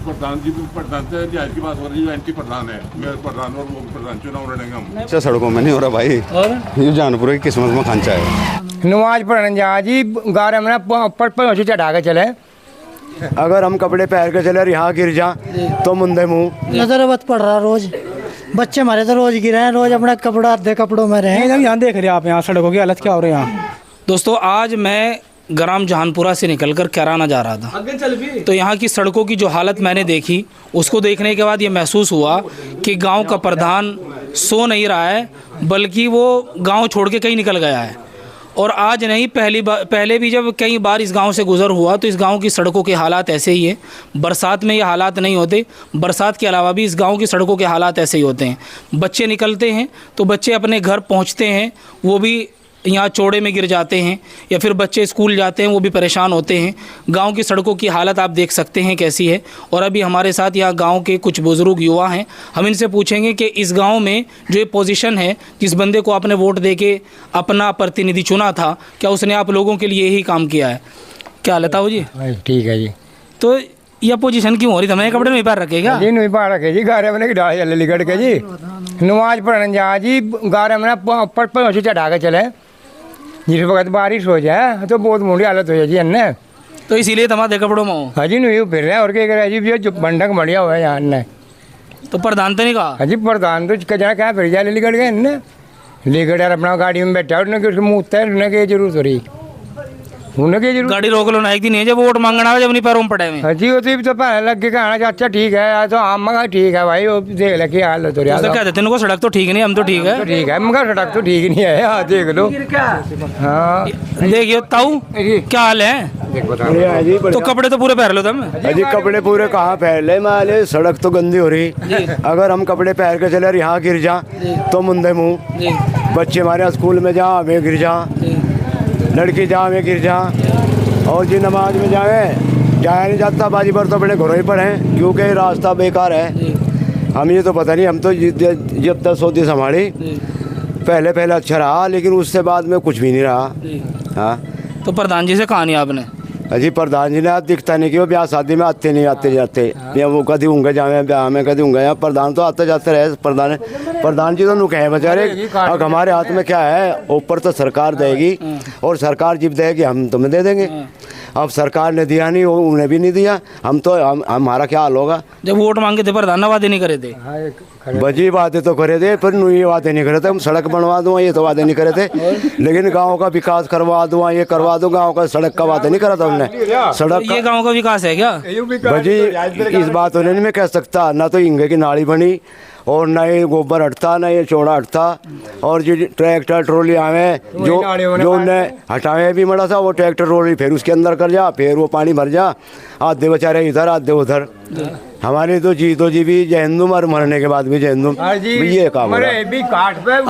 प्रधान जी प्रधान से रिहायश की बात हो रही है, एंटी प्रधान है, मेयर प्रधान और वो प्रधान चुनाव लड़ेंगे हम। अच्छा सड़कों में नहीं हो रहा भाई, और ये जानपुर की किस्मत में खांचा है। नमाज पढ़ने जा जी, गारे में पहुँची चढ़ा के चले। अगर हम कपड़े पहन के चले और यहाँ गिर जा तो मुंदे मुँह। नजरबत पड़ रहा रोज, बच्चे हमारे तो रोज गिरे हैं, रोज अपना कपड़ा आधे कपड़ों में रहे। यहाँ देख रहे हैं आप, यहाँ सड़कों की हालत क्या हो रही है यहाँ। दोस्तों आज मैं ग्राम जहानपुरा से निकलकर कैराना जा रहा था, तो यहाँ की सड़कों की जो हालत मैंने देखी, उसको देखने के बाद ये महसूस हुआ कि गांव का प्रधान सो नहीं रहा है, बल्कि वो गांव छोड़ के कहीं निकल गया है। और आज नहीं, पहले भी जब कई बार इस गांव से गुजर हुआ तो इस गांव की सड़कों के हालात ऐसे ही है। बरसात में ये हालात नहीं होते, बरसात के अलावा भी इस गांव की सड़कों के हालात ऐसे ही होते हैं। बच्चे निकलते हैं तो बच्चे अपने घर पहुंचते हैं, वो भी यहाँ चौड़े में गिर जाते हैं, या फिर बच्चे स्कूल जाते हैं वो भी परेशान होते हैं। गांव की सड़कों की हालत आप देख सकते हैं कैसी है। और अभी हमारे साथ यहाँ गांव के कुछ बुजुर्ग युवा हैं, हम इनसे पूछेंगे कि इस गांव में जो ये पोजीशन है, जिस बंदे को आपने वोट देके अपना प्रतिनिधि चुना था, क्या उसने आप लोगों के लिए यही काम किया है? क्या लेता हो जी? ठीक है जी। तो यह पोजीशन क्यों हो रही? हमें कपड़े में पैर रखेगा जी, नहीं पार रखे जी, गारे में डाल चले लिगड़ के जी। नमाज पढ़ने जा जी, गारे में पहुँची चढ़ा के चले। जिस वक्त बारिश हो जाए तो बहुत बुरी हालत हो जाए जी अन्य, तो इसीलिए तुम्हारे कपड़ों में हो। हाँ जी, नहीं फिर रहे और क्या करे जी, जो बंडक बढ़िया हुआ है यहाँ अन्य। तो प्रधान तो नहीं कहा? हाँ जी, प्रधान तो कजरा क्या फिर जाए लिगड़ गए अन्य, लिगड़ यार अपना गाड़ी में बैठा, उन्हें कि उसको मुँह तैर, उन्हें की जरूरत हो रही, उन्हें की जरूरत। गाड़ी रोक लो ना, एक दिन है जब वोट मांगना है, जब नहीं पैरों में पड़े में। हाँ जी, वो तो पहले लग के कहना अच्छा ठीक है, तो हम मगा ठीक है भाई, वो देख ले की हालत हो रही है। तो कहते हैं सड़क तो ठीक नहीं, हम तो ठीक है। तो ठीक है, मगर सड़क तो ठीक नहीं है, हाँ देख लो। हाँ देखिए ताऊ क्या हाल है? तो कपड़े तो पूरे पहन लो तुम। अजी कपड़े पूरे कहाँ पहन ले माले, सड़क तो गंदी हो रही। अगर हम कपड़े पहन के चले और यहाँ गिर जा तो मुंदे मुँह। बच्चे हमारे स्कूल में जा हमें गिर जा, लड़की जा हमें गिर जा, और जी नमाज में जाया नहीं जाता, बाजी पर तो अपने घरों ही पर हैं, क्योंकि रास्ता बेकार है। हम ये तो पता नहीं, हम तो जब तक सोती संभाली पहले अच्छा रहा, लेकिन उससे बाद में कुछ भी नहीं रहा। हाँ, तो प्रधान जी से कहा नहीं आपने? अजी प्रधान जी ने आज दिखता नहीं कि वो ब्याह शादी में आते नहीं, आते जाते, या वो कभी होंगे जावे ब्याह में, कभी होंगे यहाँ। प्रधान तो आते जाते रहे, प्रधान जी तो नुके हैं बेचारे। अब हमारे हाथ में क्या है, ऊपर तो सरकार देगी, और सरकार जब देगी हम तुम्हें दे देंगे। अब सरकार ने दिया नहीं, उन्हें भी नहीं दिया, हम तो हमारा क्या हाल होगा? जब वोट मांगे थे प्रधान वादे नहीं करे थे? बजी बातें तो करे थे, पर ये बातें नहीं करे थे। हम सड़क बनवा दूँ ये तो बातें नहीं करे थे, लेकिन गाँव का विकास करवा दूँ, ये करवा दूँ, गाँव का सड़क का बातें नहीं करा था हमने। सड़क ये गांव का विकास है क्या? बजी इस बात होने नहीं मैं कह सकता, ना तो इंगे की नाली बनी, और ना ये गोबर हटता, ना ये चौड़ा हटता, और जो ट्रैक्टर ट्रॉली आवे जो उन्हें हटावे भी मरा था, वो ट्रैक्टर ट्रॉली फिर उसके अंदर कर जा, फिर वो पानी भर जा, आधे बेचारे इधर आधे उधर। हमारी तो जी भी जय हिंदू, मरने के बाद भी जय हिंदू, ये काम है।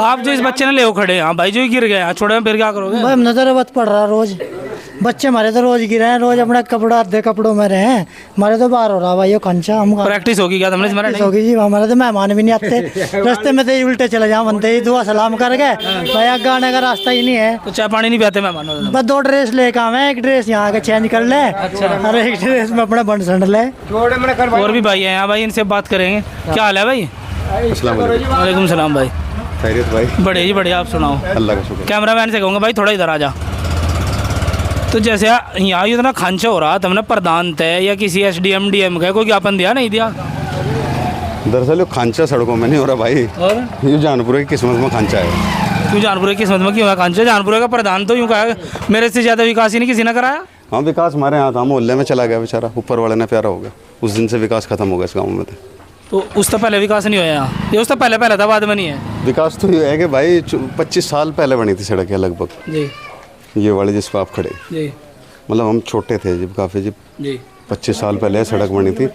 आप जो इस बच्चे ने ले खड़े, हाँ भाई जो गिर गए छोड़े, फिर क्या करोगे? भाई नजरबत पड़ रहा रोज, बच्चे हमारे तो रोज गिरे हैं, रोज अपना कपड़ा आधे कपड़ों में रहे हैं। हमारे तो बाहर हो रहा भाई, ये कंचा हम प्रैक्टिस होगी क्या तुमने? होगी जी, हमारे तो मेहमान भी नहीं आते, रास्ते में तो ही उल्टे चले जाओ, बनते ही दुआ सलाम कर गए भाई, आगे आने का रास्ता ही नहीं है। तो चाय पानी नहीं पियाते मेहमान? बस 2 ड्रेस लेके आवे, एक ड्रेस यहाँ के चेंज कर ले, और एक ड्रेस में अपना बंद संड ले। और भी भाई है यहाँ, भाई इनसे बात करेंगे। क्या हाल है भाई? वालेकुम सलाम भाई। खैरियत भाई? बढ़िया जी बढ़िया, आप सुनाओ? अल्लाह का शुक्र। कैमरा मैन से कहूँगा भाई थोड़ा इधर आ जा। तो जैसे यहाँ इतना खांचा हो रहा, तुमने प्रधान थे या किसी SDM DM का कोई ज्ञापन दिया नहीं दिया? दरअसल खांचा सड़कों में नहीं हो रहा भाई, और ये जानपुर की किस्मत में खांचा है। क्यों जानपुर की किस्मत में क्यों है खांचा? जानपुर का प्रधान तो यूँ कहा मेरे से ज़्यादा विकास ही नहीं किसी ने कराया। हाँ विकास हमारे यहाँ था, मोहल्ले में चला गया बेचारा, ऊपर वाले ने प्यारा हो गया, उस दिन से विकास खत्म हो गया इस गाँव में। तो उस तो पहले विकास नहीं हुआ यहाँ, ये उस तो पहले था, बाद में नहीं है विकास। तो ये है कि भाई 25 साल पहले बनी थी सड़क है लगभग, जी ये वाले जिस पर आप खड़े, जी, मतलब हम छोटे थे जब, काफ़ी जब जी 25 साल पहले सड़क बनी थी।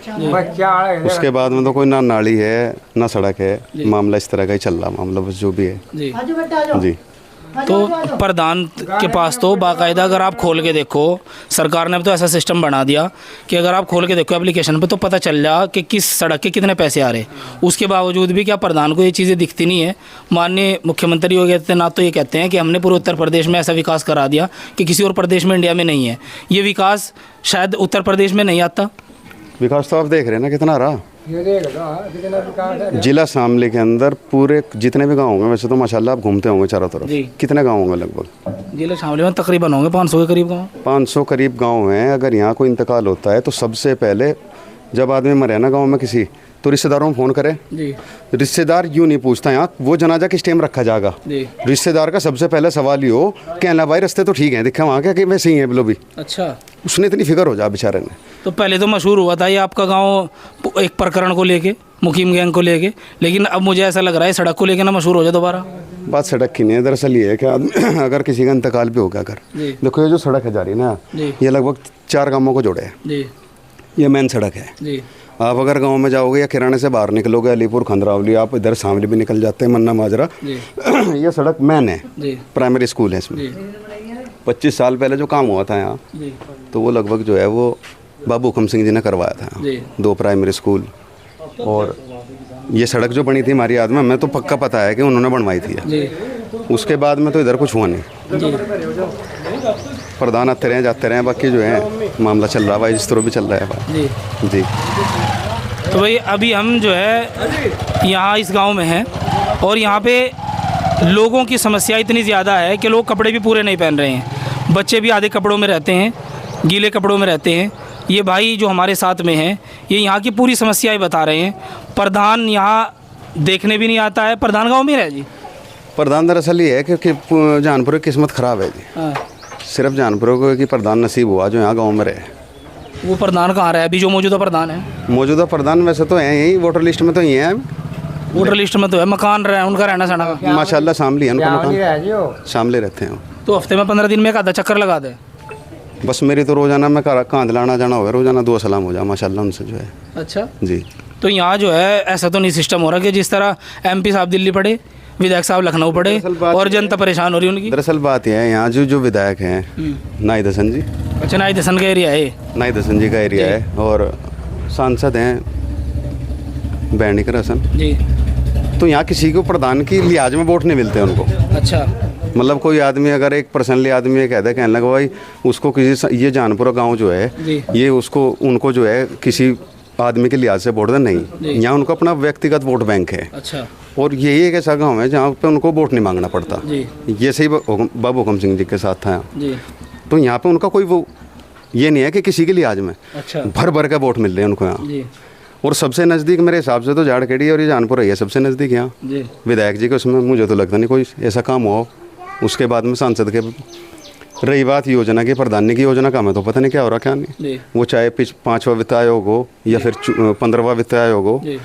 उसके बाद में तो कोई ना नाली है ना सड़क है, मामला इस तरह का ही चल रहा, मामला बस जो भी है जी जी। तो प्रधान के पास तो बाकायदा अगर आप खोल के देखो, सरकार ने तो ऐसा सिस्टम बना दिया कि अगर आप खोल के देखो एप्लीकेशन पे तो पता चल जा कि किस सड़क के कितने पैसे आ रहे। उसके बावजूद भी क्या प्रधान को ये चीज़ें दिखती नहीं है? माननीय मुख्यमंत्री योगी आदित्यनाथ तो ये कहते हैं कि हमने पूरे उत्तर प्रदेश में ऐसा विकास करा दिया कि किसी और प्रदेश में इंडिया में नहीं है। ये विकास शायद उत्तर प्रदेश में नहीं आता। विकास तो आप देख रहे हैं ना कितना रहा। ये देख लो कितना विकास है। जिला शामली के अंदर पूरे जितने भी गाँव होंगे, वैसे तो माशाल्लाह आप घूमते होंगे चारों तरफ, जी। कितने गाँव होंगे लगभग? जिला शामली में तकरीबन होंगे 500 के करीब गाँव। 500 करीब गांव हैं। अगर यहाँ कोई इंतकाल होता है तो सबसे पहले जब आदमी मरे ना गांव में किसी, तो रिश्तेदारों में फ़ोन करें। जी रिश्तेदार यूँ नहीं पूछता यहाँ वो जनाजा किस टाइम रखा जाएगा। जी। रिश्तेदार का सबसे पहले सवाल ये हो कहना भाई रास्ते तो ठीक है, दिखा वहाँ क्या कि वैसे ही है बोलो भी। अच्छा, उसने इतनी फिक्र हो जा बेचारे ने। तो पहले तो मशहूर हुआ था ये आपका गांव एक प्रकरण को लेके, मुकीम गैंग को लेके, लेकिन अब मुझे ऐसा लग रहा है सड़क को लेके ना मशहूर हो जाए दोबारा। बात सड़क की नहीं है, दरअसल ये है कि अगर किसी का इंतकाल भी हो गया अगर, जी। देखो ये जो सड़क है जा रही है ना, जी। ये लगभग 4 गाँवों को जोड़े है। जी ये मेन सड़क है। जी आप अगर गांव में जाओगे या किराने से बाहर निकलोगे, अलीपुर खंडरावली, आप इधर शामली भी निकल जाते हैं, मन्ना माजरा, जी ये सड़क मेन है। जी प्राइमरी स्कूल है इसमें। जी 25 साल पहले जो काम हुआ था यहाँ, जी तो वो लगभग जो है वो बाबू हुकम सिंह जी ने करवाया था यहाँ। जी 2 प्राइमरी स्कूल, और ये सड़क जो बनी थी हमारी याद में, हमें तो पक्का पता है कि उन्होंने बनवाई थी। जी उसके बाद में तो इधर कुछ हुआ नहीं। जी प्रधान आते रहे जाते रहे, बाकी जो है मामला चल रहा है जिस तरह भी चल रहा है। जी जी तो भाई अभी हम जो है यहाँ इस गांव में हैं, और यहाँ पे लोगों की समस्या इतनी ज़्यादा है कि लोग कपड़े भी पूरे नहीं पहन रहे हैं, बच्चे भी आधे कपड़ों में रहते हैं, गीले कपड़ों में रहते हैं। ये भाई जो हमारे साथ में हैं ये यहाँ की पूरी समस्याएं बता रहे हैं। प्रधान यहाँ देखने भी नहीं आता है। प्रधान गाँव में है जी? प्रधान दरअसल ये है कि जहानपुर की किस्मत ख़राब है जी। हाँ। सिर्फ जहानपुर को कि प्रधान नसीब हुआ जो यहाँ गाँव में रहे। वो प्रधान कहाँ रहा है अभी जो मौजूदा प्रधान है? मौजूदा प्रधान वैसे तो हैं यही, वोटर लिस्ट में तो ये हैं। वोटर लिस्ट में तो है, मकान रहे उनका रहना सहना का। माशाल्लाह शामली है उनका क्या नहीं मकान, रहा जी वो। शामली रहते हैं वो। तो हफ्ते में 15 दिन में एक आधा चक्कर लगा दे। बस मेरी तो रोज़ाना मैं कहाँ दिलाना जाना होगा, रोज़ाना 2 सलाम हो जाए माशाल्लाह उनसे जो है। अच्छा, जी तो यहाँ जो है ऐसा तो नहीं सिस्टम हो रहा कि जिस तरह MP साहब दिल्ली पड़े, विधायक साहब लखनऊ पड़े और जनता परेशान हो रही उनकी। दरअसल बात यह है यहाँ जो विधायक हैं नाहिद हसन जी। अच्छा, नाहिद हसन का एरिया है? नाहिद हसन जी का एरिया है, और सांसद हैं बैनिकर हसन जी। तो यहाँ किसी को प्रधान की लिहाज में वोट नहीं मिलते उनको। अच्छा, मतलब कोई आदमी अगर एक पर्सनली आदमी ये कहता है, कहने लगा भाई उसको किसी ये जहानपुरा गांव जो है जी। ये उसको उनको जो है किसी आदमी के लिहाज से वोट दें, नहीं, यहाँ उनको अपना व्यक्तिगत वोट बैंक है। अच्छा, और यही एक ऐसा गाँव है जहाँ पे उनको वोट नहीं मांगना पड़ता। जी। ये सही बाबू हुकम सिंह जी के साथ था यहाँ। जी। तो यहाँ पे उनका कोई वो ये नहीं है कि किसी के लिहाज में अच्छा, भर भर के वोट मिल रहे हैं उनको यहाँ। जी और सबसे नज़दीक मेरे हिसाब से तो झाड़खेड़ी और ये जहानपुर है सबसे नज़दीक यहाँ जी। विधायक जी के, उसमें मुझे तो लगता नहीं कोई ऐसा काम हुआ। उसके बाद में सांसद के रही बात योजना की, प्रधानी की योजना का हमें तो पता नहीं क्या हो रहा क्या नहीं। जी। वो चाहे 5वां वित्त आयोग हो या फिर 15वां वित्त आयोग हो। जी।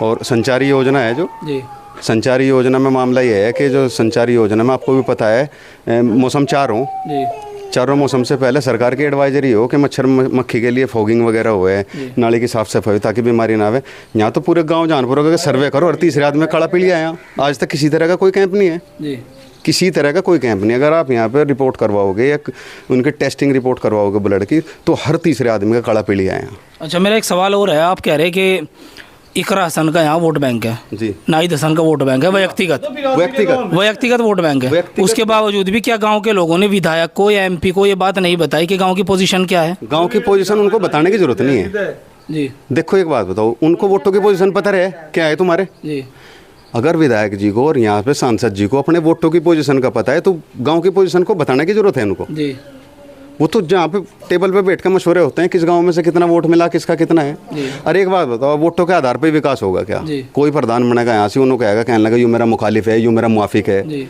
और संचारी योजना है जो जी। संचारी योजना में मामला ये है कि जो संचारी योजना में आपको भी पता है मौसम 4 हों, जी। चारों मौसम से पहले सरकार की एडवाइजरी हो कि मच्छर मक्खी के लिए फॉगिंग वगैरह हुए, नाली की साफ सफाई ताकि बीमारी ना आवे। यहाँ तो पूरे गांव जानपुर का सर्वे करो और तीसरे आदमी खड़ा पीलिया यहाँ आज तक किसी तरह का कोई कैंप नहीं है। जी। किसी तरह का कोई कैंप नहीं। अगर आप यहाँ पे रिपोर्ट करवाओगे या उनके टेस्टिंग रिपोर्ट करवाओगे ब्लड की, तो हर तीसरे आदमी का काला पीलिया है यहाँ। अच्छा, मेरा एक सवाल और है। आप कह रहे कि इकरा हसन का यहाँ वोट बैंक है जी, नाहिद हसन का वोट बैंक है, व्यक्तिगत वोट बैंक है। उसके बावजूद भी क्या गांव के लोगों ने विधायक को या MP को ये बात नहीं बताई कि गांव की पोजीशन क्या है? गांव की पोजीशन उनको बताने की जरूरत नहीं है जी। देखो एक बात बताओ, उनको वोटों की पोजीशन पता रहे क्या है तुम्हारे? जी। अगर विधायक जी को और यहाँ पे सांसद जी को अपने वोटों की पोजीशन का पता है तो गांव की पोजीशन को बताने की जरूरत है उनको। जी। वो तो जहाँ पे टेबल पे बैठ कर मशवरे होते हैं किस गांव में से कितना वोट मिला, किसका कितना है। अरे एक बात बताओ, वोटों के आधार पर विकास होगा क्या? कोई प्रधान बनेगा यहाँ से उन्होंने कहेगा, कहने लगा यूँ मेरा मुखालिफ है, यूँ मेरा मुआफिक है।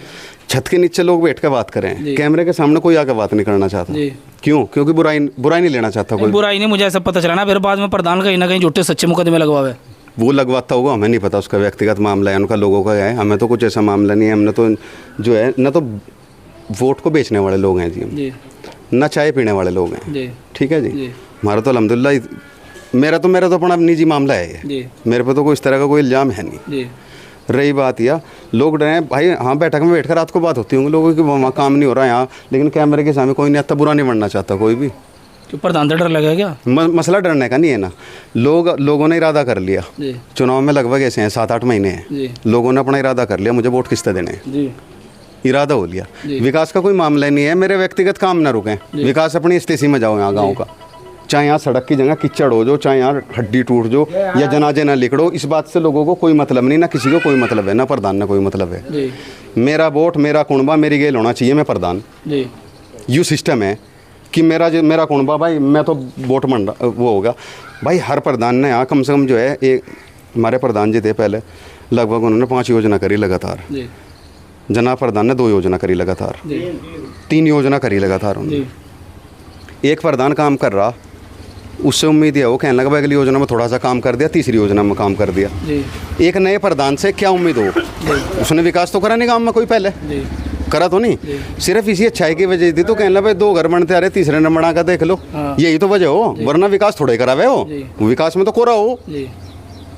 छत के नीचे लोग बैठ कर बात करें, कैमरे के सामने कोई आकर बात नहीं करना चाहता। क्यों? क्योंकि बुराई नहीं लेना चाहता कोई। बुराई नहीं, मुझे ऐसा पता चला ना फिर बाद में प्रधान कहीं ना कहीं झूठे सच्चे मुकदमे लगवावे। वो लगवाता होगा, हमें नहीं पता, उसका व्यक्तिगत मामला है, उनका लोगों का है। हमें तो कुछ ऐसा मामला नहीं है। हमने तो जो है ना तो वोट को बेचने वाले लोग हैं जी, ना चाय पीने वाले लोग हैं। ठीक है जी। हमारा तो अल्हम्दुलिल्लाह मेरा तो अपना निजी मामला है ये। मेरे पे तो कोई इस तरह का कोई इल्ज़ाम है नहीं। रही बात या लोग डरे भाई, हाँ बैठक में बैठकर रात को बात होती होंगी लोगों की, वहाँ काम नहीं हो रहा यहाँ, लेकिन कैमरे के सामने कोई नहीं आता, बुरा नहीं बनना चाहता कोई भी। तो प्रधान से डर लगा क्या? मसला डरने का नहीं है ना। लोगों ने इरादा कर लिया, चुनाव में लगभग ऐसे हैं 7-8 महीने हैं, लोगों ने अपना इरादा कर लिया मुझे वोट किससे देने हैं, इरादा हो लिया। विकास का कोई मामला नहीं है, मेरे व्यक्तिगत काम ना रुकें, विकास अपनी स्थिति में जाओ यहाँ गाँव का। चाहे यहाँ सड़क की जगह कीचड़ हो जो, चाहे यहाँ हड्डी टूट जो या जनाजे ना लिखड़ो, इस बात से लोगों को कोई मतलब नहीं, ना किसी को कोई मतलब है, ना प्रधान ना कोई मतलब है। जी मेरा वोट मेरा कुनबा मेरी गेल होना चाहिए, मैं प्रधान। जी यू सिस्टम है कि मेरा कुनबा भाई, मैं तो वोट मंड वो होगा भाई। हर प्रधान ने यहाँ कम से कम जो है, एक हमारे प्रधान जी थे पहले, लगभग उन्होंने 5 योजना करी लगातार। जी जनाब प्रधान ने 2 योजना करी लगातार, जी 3 योजना करी लगातार उन्होंने। जी एक प्रधान काम कर रहा, उससे उम्मीद है वो कहने लगा भाई अगली योजना में थोड़ा सा काम कर दिया, तीसरी योजना में काम कर दिया। जी एक नए प्रधान से क्या उम्मीद हो? उसने विकास तो करा नहीं गाँव में कोई, पहले जी करा तो नहीं, सिर्फ इसी अच्छाई की वजह थी तो कहने लगा भाई 2 घर बनते आ रहे, तीसरे ने बना कर देख लो। हाँ। यही तो वजह हो, वरना विकास थोड़े करावे हो। जी। विकास में तो कोरा हो, जी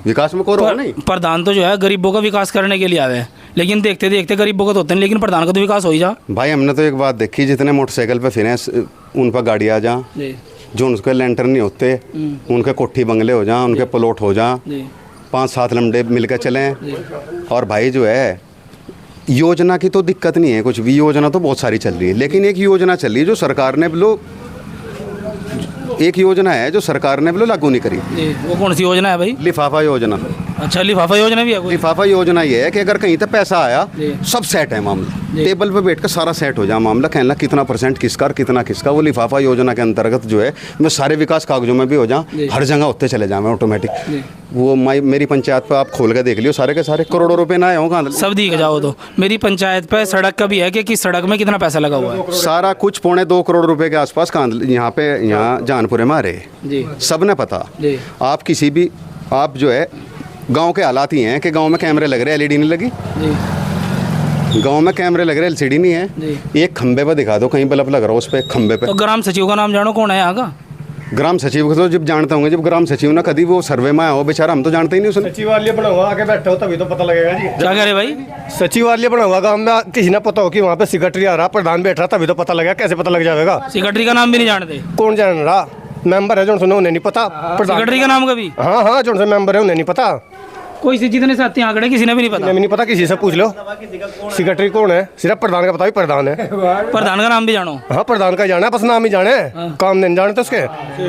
विकास में कोरा हो नहीं। प्रधान तो जो है गरीबों का विकास करने के लिए आवे हैं, लेकिन देखते देखते गरीब बहुत होते हैं, लेकिन प्रधान का तो विकास हो ही जा। भाई हमने तो एक बात देखी, जितने मोटरसाइकिल पे फिरे उन पर गाड़ी आ जा, जी जो उनके लेंटर नहीं होते उनके कोठी बंगले हो जा, उनके प्लॉट हो जा, जी 5-7 लमडे मिलकर चलें। और भाई जो है योजना की तो दिक्कत नहीं है कुछ भी, योजना तो बहुत सारी चल रही है, लेकिन एक योजना चल रही है जो सरकार ने बोलो, एक योजना है जो सरकार ने बोलो लागू नहीं करी। जी वो कौन सी योजना है भाई? लिफाफा योजना। अच्छा लिफाफा योजना भी है कोई? लिफाफा योजना ये है कि अगर कहीं तक पैसा आया जी। सब सेट है मामला, जी। टेबल पे बैठ कर सारा सेट हो जाए मामला, कहना कितना % किसका और कितना किसका। वो लिफाफा योजना के अंतर्गत जो है मैं सारे विकास कागजों में भी हो जी। जाऊँ, हर जगह होते चले जाए मैं ऑटोमेटिक। जी। वो मेरी पंचायत पे आप खोल के देख लियो, सारे के सारे करोड़ों रुपए ना आए हों कहाँ। सब दिख जाओ तो मेरी पंचायत पे सड़क का भी है कि किस सड़क में कितना पैसा लगा हुआ है। सारा कुछ 2.25 करोड़ रुपए के आसपास यहाँ पे यहाँ जहानपुर में आ रहे, जी सब ने पता। जी आप किसी भी आप जो है गांव के हालात ही हैं कि गांव में कैमरे लग रहे हैं, LED नहीं लगी, जी गांव में कैमरे लग रहे हैं, LCD नहीं है। जी एक खंबे पे दिखा दो, कहीं बल्ब लग रहा हो उस पे खंबे पे। तो ग्राम सचिव का नाम जानो कौन है यहाँ का? ग्राम सचिव को तो जब जानते होंगे, जब ग्राम सचिव ना कभी वो सर्वे में आया हो, बेचारा हम तो जानते ही नहीं उसने। सचिवालय बना हुआ आके बैठे हो तभी तो पता लगेगा जी। क्या कह रहे भाई? सचिवालय बना हुआ गाँव में, किसी ने पता हो कि वहाँ पे सेक्रेटरी आ रहा, प्रधान बैठ रहा, तभी तो पता लगेगा। कैसे पता लग जाएगा? सेक्रेटरी का नाम भी नहीं जानते? कौन जान रहा? मेंबर है जो सुनो, उन्हें नहीं पता। सेक्रेटरी का नाम का भी? हाँ हाँ, जो से मेंबर है उन्हें नहीं पता। कोई सी जितने साथी आंकड़े किसी ने भी नहीं पता? उन्हें भी नहीं पता, किसी से पूछ लो सेक्रेटरी कौन है, सिर्फ प्रधान का पता ही प्रधान है। प्रधान का नाम भी जानो? हाँ प्रधान का जाना है, बस नाम ही जाने, काम नहीं जानते उसके।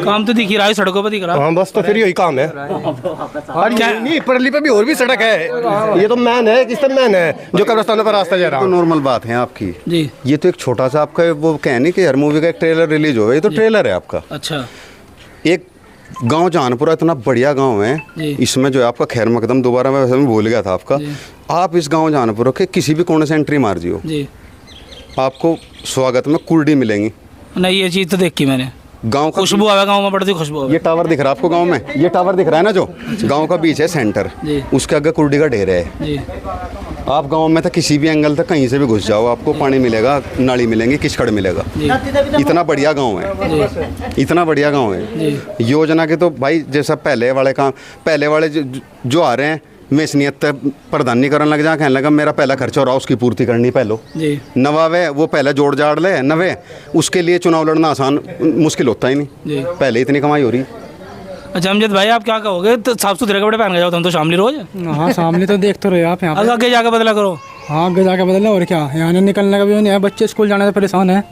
काम तो दिख ही रहा है, सड़कों पर दिख रहा है। हाँ बस, तो फिर यही काम है। और क्या- नहीं, परली पे भी और भी सड़क है, ये तो मैन है, किस मैन है जो कब्रिस्तान पर रास्ता जा रहा तो है। नॉर्मल बात है आपकी जी ये तो एक छोटा सा आपका वो कह नहीं कि हर मूवी का एक ट्रेलर रिलीज हो, ये तो ट्रेलर है आपका। अच्छा एक गांव जहानपुरा इतना बढ़िया गांव है, जी। इसमें जो है आपका खैर मकदम, दोबारा मैं वैसे में भूल गया था आपका। जी। आप इस गांव जहानपुरा के किसी भी कोने से एंट्री मार जियो, जी आपको स्वागत में कुर्डी मिलेंगी। नहीं ये चीज़ तो देखी मैंने, गांव का खुशबू आवे गाँव में, बढ़ती खुशबू आवे। ये टावर दिख रहा है आपको गांव में, ये टावर दिख रहा है ना जो गांव का बीच है सेंटर, जी। उसके आगे कुर्डी का ढेर है। जी आप गांव में तो किसी भी एंगल तक कहीं से भी घुस जाओ, आपको पानी मिलेगा, नाली मिलेंगे, किचड़ मिलेगा। इतना बढ़िया गांव है, इतना बढ़िया गांव है। योजना के तो भाई जैसा पहले वाले काम, पहले वाले जो आ रहे हैं मेसनियत प्रधान नहीं करने लग जा, कहने लगा मेरा पहला खर्चा हो रहा उसकी पूर्ति करनी पहलो। जी नवावे वो पहले जोड़ जाड़ ले नवे, उसके लिए चुनाव लड़ना आसान मुश्किल होता ही जी। नहीं, पहले इतनी कमाई हो रही। अच्छा अमजद भाई आप क्या कहोगे? तो साफ सुथरे कपड़े पहन के जाओ तुम तो शामली रोज। हाँ सामने तो देख तो रहे हो आप यहाँ पे। आगे जाके बदला करो। हाँ आगे जाके बदले, और क्या यहाँ निकलने का भी नहीं है, बच्चे स्कूल जाने से परेशान है।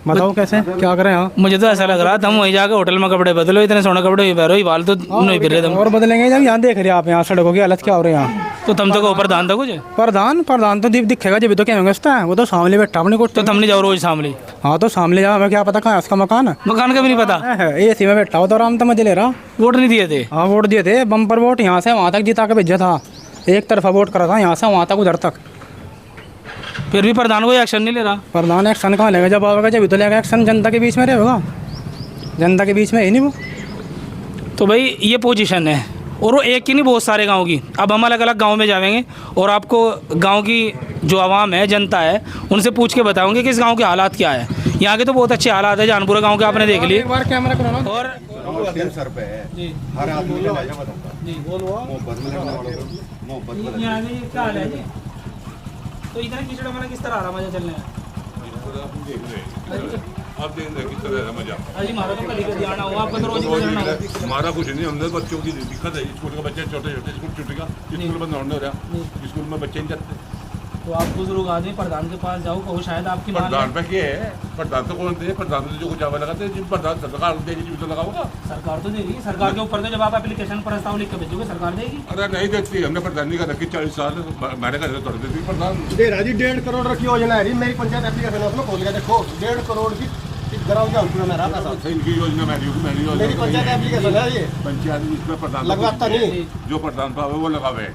बताओ कैसे क्या करें यहाँ? मुझे तो ऐसा लग रहा था वहीं जाके होटल में कपड़े बदलो, इतने सोने कपड़े ही पहनो, बाल तो नहीं फिर रहे तुम। और बदलेंगे जब यहाँ देख रहे हैं आप, यहाँ सड़कों की हालत क्या हो रही है यहाँ। तो तुम तो ऊपर दान था कुछ? प्रधान तो दिखेगा जब तो क्या होंगे उसका, वो तो सामने बैठा अपने को। तो तुम नहीं जाओ रोज शामली? हाँ तो सामने जाओ, हमें क्या पता कहाँ है उसका मकान है। मकान का भी नहीं पता? AC में बैठा हुआ तो आराम तो मजे ले रहा। वोट नहीं दिए थे? हाँ वोट दिए थे, बम्पर वोट, यहाँ से वहाँ तक जिता के भेजा था, एक तरफा वोट करा था, यहाँ से वहाँ तक उधर तक। फिर भी प्रधान कोई एक्शन नहीं ले रहा। प्रधान एक्शन कहाँ लेगा, जब आएगा जब तो लेगा एक्शन, जनता के बीच में रहेगा, जनता के बीच में है नहीं वो। तो भाई ये पोजीशन है, और वो एक की नहीं बहुत सारे गांव की। अब हम अलग अलग गांव में जाएंगे और आपको गांव की जो आवाम है, जनता है, उनसे पूछ के बताऊंगे कि इस गांव के हालात क्या है। यहाँ के तो बहुत अच्छे हालात है, जहानपुरा गांव के आपने देख लिए। एक बार कैमरा करो ना। और सर पे है जी हर आदमी का लाजा बताता जी बोलो मोहब्बत में रहने वालों को मोहब्बत में। यहाँ में क्या हाल है जी? तो इतना कीचड़ वाला किस तरह आ रहा मजा चलने में? आप देख रहे किस तरह है मजा। अजी हमारा तो कभी कभी आना हुआ, आपका तो रोज ही गुजरना हुआ। हमारा कुछ नहीं, हमने बच्चों की दिक्कत है, स्कूल के बच्चे छोटे छोटे स्कूल छुट्टी का, स्कूल बंद होने हो रहा, स्कूल में बच्चे नहीं जाते। तो आप बुजुर्ग आदमी प्रधान के पास जाओ, कहो शायद आपकी मान प्रधान ले। पे क्या है, प्रधान तो कौन दे, प्रधान तो जो कुछ जावा लगाते हैं, जिन प्रधान सरकार देगी जिन तो लगाओगा। सरकार तो देगी, सरकार के ऊपर तो जब आप एप्लीकेशन प्रस्ताव लिख के भेजोगे सरकार देगी। अरे नहीं देती, हमने प्रधान नहीं कर रखी 40 साल, मैंने कर तोड़ देती प्रधान। दे रहा जी 1.5 करोड़ की योजना है, मेरी पंचायत एप्लीकेशन उसमें खोल के देखो, 1.5 करोड़ की ग्राम जहानपुरा में रहा था। इनकी योजना मेरी पंचायत एप्लीकेशन है ये, पंचायत इसमें प्रधान लगवाता नहीं, जो प्रधान पावे वो लगावे।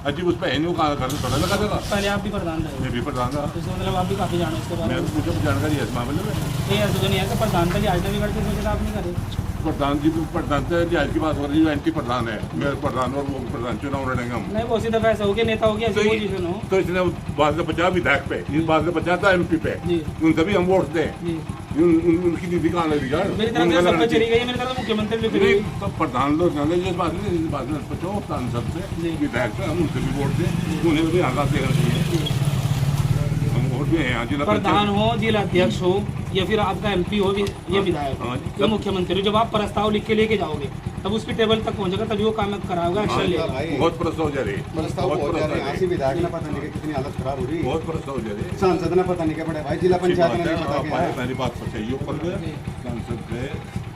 अजीब उस पर है नहीं, वो कहाँ घर में थोड़ा लगा देगा। पहले आप भी प्रधान रहे, मैं भी प्रधान था, तो इसका मतलब आप भी काफी जानो इसके बारे मैं में। तो मुझे जानकारी है इस मामले में। ये ऐसा तो नहीं है कि प्रधान का लिहाज भी करके सोचे आप नहीं करे। प्रधान जी प्रधान से आज की बात हो रही है, एंटी प्रधान है, मेरे प्रधान और वो प्रधान चुनाव लड़ेंगे हम। नहीं वो सीधा ऐसा हो गया, नेता हो गया, ऐसी पोजीशन हो। तो इसने बात से बचा विधायक पे, इस बात से बचा था MP पे, जी। उन सभी हम वोट दें, जी उनकी नीति कहाँ लगी यार। मेरी तरफ से सब पे चली गई है, मेरी तरफ मुख्यमंत्री लिख रही है। तो प्रधान लोग जाने इस बात में बचाओ सांसद से, विधायक से हम उनसे भी वोट दें, उन्हें भी आगाह देना चाहिए। हम वोट भी हैं जिला प्रधान हो, जिला अध्यक्ष हो, या फिर आपका MP हो, ये विधायक हो, ये मुख्यमंत्री हो, जब आप प्रस्ताव लिख के लेके जाओगे तब उसकी टेबल तक पहुंचेगा, तभी वो काम कराएगा, एक्शन लेगा। बहुत प्रस्ताव जा रही है, विधायक ने पता नहीं कि कितनी हालत खराब हो रही है, बहुत प्रस्ताव जा रही है। सांसद ने पता नहीं क्या पड़े भाई, जिला पंचायत ने नहीं पता क्या है। मेरी बात पर चाहिए ऊपर पे, सांसद पे,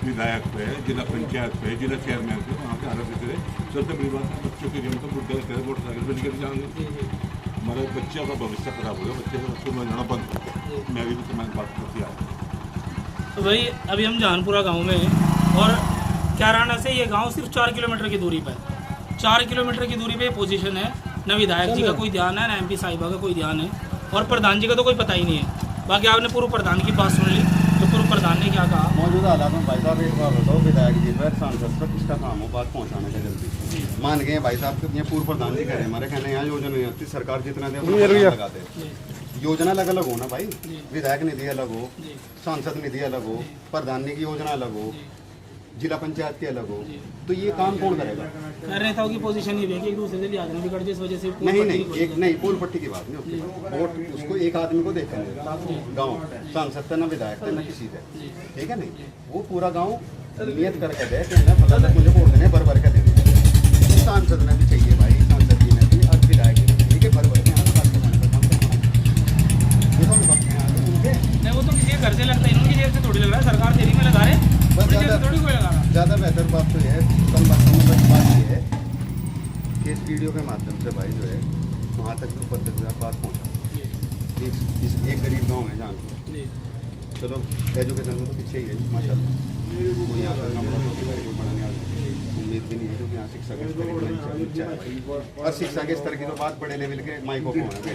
विधायक पे, जिला पंचायत पे, जिला चेयरमैन पे, वहाँ पे हालत करे। सबसे बड़ी बात है बच्चों के जीवन तो बुढ़े मोटरसाइकिल पे लेकर जाएंगे, हमारे बच्चों का भविष्य खराब हो गया, बच्चे को स्कूल में जाना बंद हो। मेरी भी तुम्हारी बात करती है। तो भाई अभी हम जहानपुरा गांव में हैं और कैराना से ये गांव सिर्फ 4 किलोमीटर की दूरी पर है। 4 किलोमीटर की दूरी पे पोजीशन है। न विधायक जी का कोई ध्यान है, न MP साहिबा का कोई ध्यान है, और प्रधान जी का तो कोई पता ही नहीं है। बाकी आपने पूर्व प्रधान की बात सुन ली, तो पूर्व प्रधान ने क्या कहा। मौजूदा हालात में भाई साहब एक बार बताओ, विधायक जी पर सांसद तक किसका काम हो बात पहुंचाने का जल्दी। मान गए भाई साहब के पूर्व प्रधान जी कह रहे हैं, हमारे कहने यहाँ योजना नहीं आती, सरकार जितना दे उतना लगाते। योजना अलग अलग हो ना भाई, विधायक निधि अलग हो, सांसद निधि अलग हो, प्रधान की योजना अलग हो, जिला पंचायत के अलग हो, तो ये काम कौन करेगा। कर नेताओं की पोजीशन ये है कि एक दूसरे से लिहाज में बिगड़, जिस वजह से नहीं पूल पट्टी की बात नहीं होती, वोट उसको एक आदमी को देखेंगे गाँव, सांसद ना विधायक ना किसी से, ठीक है नहीं, वो पूरा गाँव नियत करके दे कि पता तक मुझे वोट देने भर भर के देने। तो सांसद ने भी चाहिए भाई, सांसद जी ने भी और विधायक जी ने चाहिए भर भर के नहीं, वो तो किसी के घर से लगता है, इनकी जेब से थोड़ी लग रहा है, सरकार देरी में लगा रहे, थोड़ी कोई लगा रहा। ज़्यादा बेहतर बात तो यह है, कम बातों में बड़ी बात यह है कि इस वीडियो के माध्यम से भाई जो है वहाँ तक ऊपर तक बात पहुँचा। इस एक गरीब गाँव है जहाँ चलो एजुकेशन में तो पीछे ही है माशाल्लाह, कोई यहाँ पर नंबर को बढ़ाने वाली उम्मीद भी नहीं है, क्योंकि यहाँ शिक्षा का स्तर इतना नीचा है, और शिक्षा के स्तर की तो बात बड़े लेवल के माइक्रोफोन है,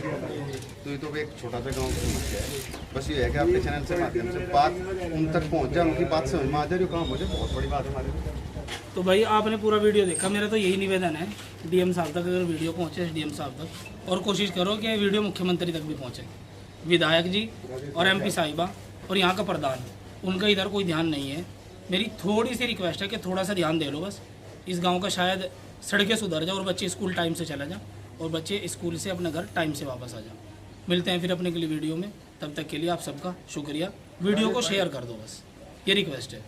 तो ये तो एक छोटा सा गाँव की समस्या है। बस ये है कि आपके चैनल से माध्यम से बात उन तक पहुँच जाए, उनकी बात समझ में आ जाए, जो काम मुझे बहुत बड़ी बात है हमारे लिए। तो भाई आपने पूरा वीडियो देखा, मेरा तो यही निवेदन है DM साहब तक, अगर वीडियो पहुँचे DM साहब तक, और कोशिश करो कि वीडियो मुख्यमंत्री तक भी पहुँचे, विधायक जी और MP साहिबा और यहाँ का प्रधान, उनका इधर कोई ध्यान नहीं है। मेरी थोड़ी सी रिक्वेस्ट है कि थोड़ा सा ध्यान दे लो बस, इस गांव का शायद सड़कें सुधर जाए और बच्चे स्कूल टाइम से चला जाए, और बच्चे स्कूल से अपने घर टाइम से वापस आ जाए। मिलते हैं फिर अपने के लिए वीडियो में, तब तक के लिए आप सबका शुक्रिया। वीडियो को शेयर कर दो बस, ये रिक्वेस्ट है।